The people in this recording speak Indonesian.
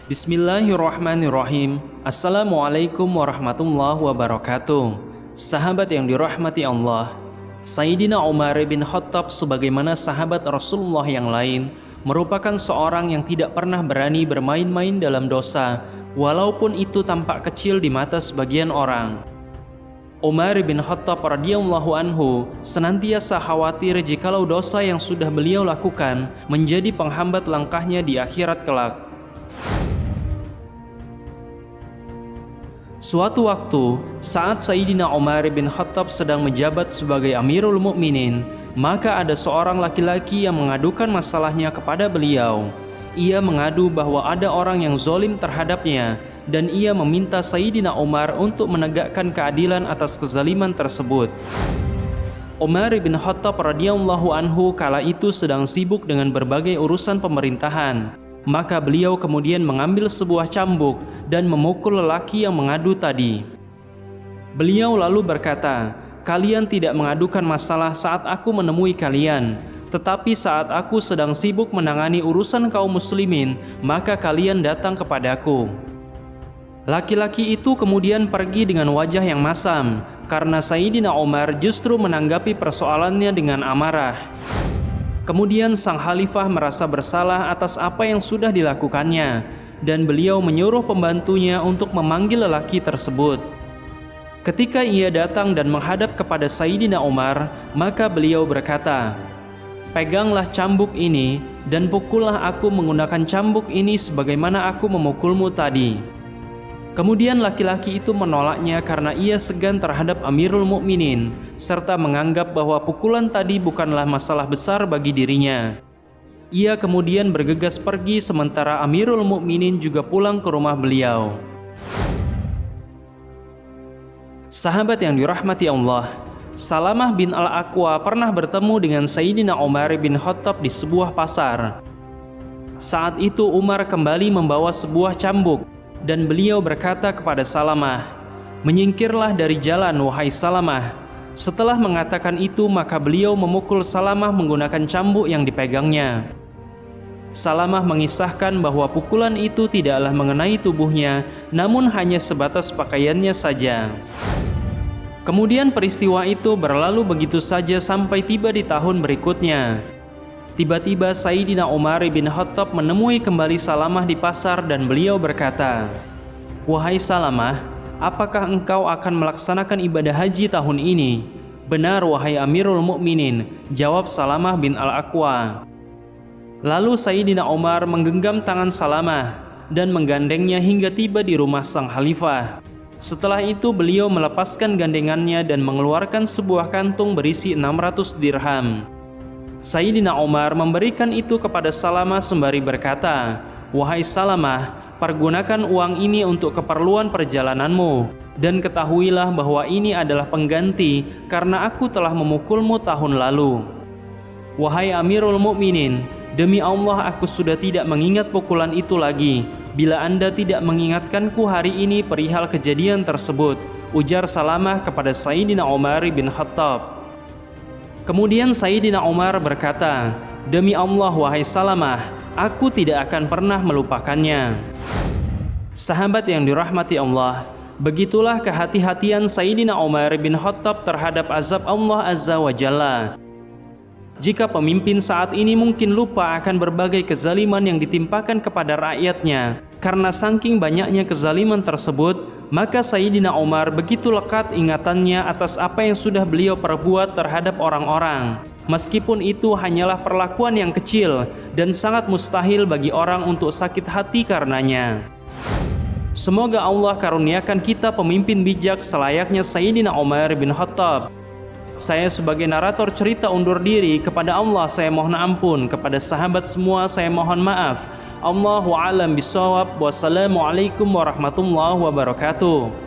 Bismillahirrahmanirrahim. Assalamualaikum warahmatullahi wabarakatuh. Sahabat yang dirahmati Allah, Sayyidina Umar bin Khattab sebagaimana sahabat Rasulullah yang lain merupakan seorang yang tidak pernah berani bermain-main dalam dosa, walaupun itu tampak kecil di mata sebagian orang. Umar bin Khattab radhiyallahu anhu senantiasa khawatir jikalau dosa yang sudah beliau lakukan menjadi penghambat langkahnya di akhirat kelak. Suatu waktu, saat Sayyidina Umar bin Khattab sedang menjabat sebagai Amirul Mukminin, maka ada seorang laki-laki yang mengadukan masalahnya kepada beliau. Ia mengadu bahwa ada orang yang zalim terhadapnya, dan ia meminta Sayyidina Umar untuk menegakkan keadilan atas kezaliman tersebut. Umar bin Khattab radhiyallahu anhu kala itu sedang sibuk dengan berbagai urusan pemerintahan. Maka beliau kemudian mengambil sebuah cambuk dan memukul lelaki yang mengadu tadi. Beliau lalu berkata, "Kalian tidak mengadukan masalah saat aku menemui kalian, tetapi saat aku sedang sibuk menangani urusan kaum muslimin, maka kalian datang kepadaku." Laki-laki itu kemudian pergi dengan wajah yang masam, karena Sayyidina Umar justru menanggapi persoalannya dengan amarah. Kemudian sang khalifah merasa bersalah atas apa yang sudah dilakukannya, dan beliau menyuruh pembantunya untuk memanggil lelaki tersebut. Ketika ia datang dan menghadap kepada Sayyidina Umar, maka beliau berkata, "Peganglah cambuk ini dan pukullah aku menggunakan cambuk ini sebagaimana aku memukulmu tadi." Kemudian laki-laki itu menolaknya karena ia segan terhadap Amirul Mukminin, serta menganggap bahwa pukulan tadi bukanlah masalah besar bagi dirinya. Ia kemudian bergegas pergi sementara Amirul Mukminin juga pulang ke rumah beliau. Sahabat yang dirahmati Allah, Salamah bin Al-Aqwa pernah bertemu dengan Sayyidina Umar bin Khattab di sebuah pasar. Saat itu Umar kembali membawa sebuah cambuk, dan beliau berkata kepada Salamah, "Menyingkirlah dari jalan, wahai Salamah." Setelah mengatakan itu, maka beliau memukul Salamah menggunakan cambuk yang dipegangnya. Salamah mengisahkan bahwa pukulan itu tidaklah mengenai tubuhnya, namun hanya sebatas pakaiannya saja. Kemudian peristiwa itu berlalu begitu saja sampai tiba di tahun berikutnya. Tiba-tiba Sayyidina Umar bin Khattab menemui kembali Salamah di pasar dan beliau berkata, "Wahai Salamah, apakah engkau akan melaksanakan ibadah haji tahun ini?" "Benar, wahai Amirul Mukminin," jawab Salamah bin Al-Aqwa. Lalu Sayyidina Umar menggenggam tangan Salamah dan menggandengnya hingga tiba di rumah sang khalifah. Setelah itu beliau melepaskan gandengannya dan mengeluarkan sebuah kantung berisi 600 dirham. Sayyidina Umar memberikan itu kepada Salamah sembari berkata, "Wahai Salamah, pergunakan uang ini untuk keperluan perjalananmu, dan ketahuilah bahwa ini adalah pengganti karena aku telah memukulmu tahun lalu." "Wahai Amirul Mukminin, demi Allah aku sudah tidak mengingat pukulan itu lagi, bila Anda tidak mengingatkanku hari ini perihal kejadian tersebut," ujar Salamah kepada Sayyidina Umar bin Khattab. Kemudian Sayyidina Umar berkata, "Demi Allah, wahai Salamah, aku tidak akan pernah melupakannya." Sahabat yang dirahmati Allah, begitulah kehati-hatian Sayyidina Umar bin Khattab terhadap azab Allah Azza wa Jalla. Jika pemimpin saat ini mungkin lupa akan berbagai kezaliman yang ditimpakan kepada rakyatnya, karena saking banyaknya kezaliman tersebut, maka Sayyidina Umar begitu lekat ingatannya atas apa yang sudah beliau perbuat terhadap orang-orang. Meskipun itu hanyalah perlakuan yang kecil dan sangat mustahil bagi orang untuk sakit hati karenanya. Semoga Allah karuniakan kita pemimpin bijak selayaknya Sayyidina Umar bin Khattab. Saya sebagai narator cerita undur diri. Kepada Allah saya mohon ampun, kepada sahabat semua saya mohon maaf. Allahu a'lam bishawab. Wassalamualaikum warahmatullahi wabarakatuh.